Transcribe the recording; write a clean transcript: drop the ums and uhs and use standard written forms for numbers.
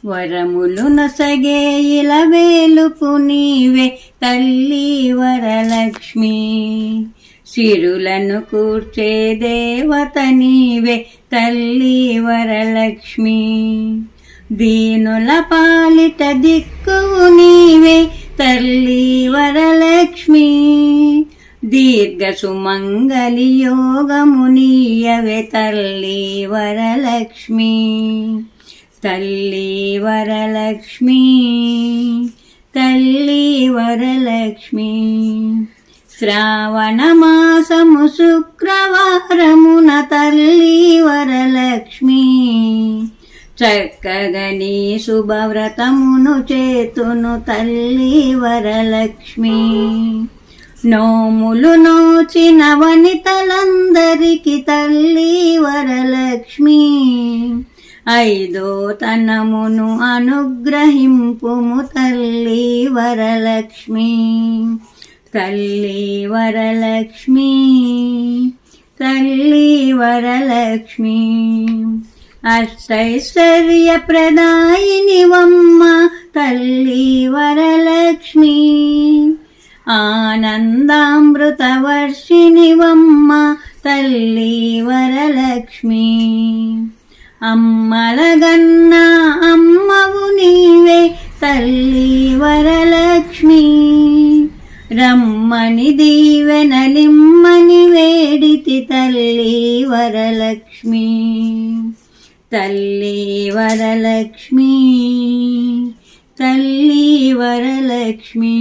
వరములు నొసగే ఇలవేలుపు నీవే తల్లి వరలక్ష్మి. సిరులను కూర్చే దేవత నీవే తల్లి వరలక్ష్మి. దీనుల పాలిట దిక్కువు నీవే తల్లి వరలక్ష్మి. దీర్ఘ సుమంగళి యోగము నీయవే తల్లి వరలక్ష్మి. తల్లి వరలక్ష్మి, తల్లి వరలక్ష్మి. శ్రావణ మాసము శుక్రవారమున తల్లి వరలక్ష్మి. చక్కగా నీ శుభవ్రతమును చేతును తల్లి వరలక్ష్మి. నోములు నోచిన వనితలందరికి తల్లి వరలక్ష్మి. ఐదో తనమును అనుగ్రహింపుము తల్లి వరలక్ష్మి. తల్లి వరలక్ష్మి, తల్లి వరలక్ష్మి. అష్టైశ్వర్య ప్రదాయినివమ్మ తల్లి వరలక్ష్మి. ఆనందామృత వర్షినివమ్మ తల్లి వరలక్ష్మి. అమ్మలగన్న అమ్మవు నీవే తల్లి వరలక్ష్మి. రమ్మని దీవెనలిమ్మని వేడితి తల్లి వరలక్ష్మి. తల్లి వరలక్ష్మి, తల్లి వరలక్ష్మి.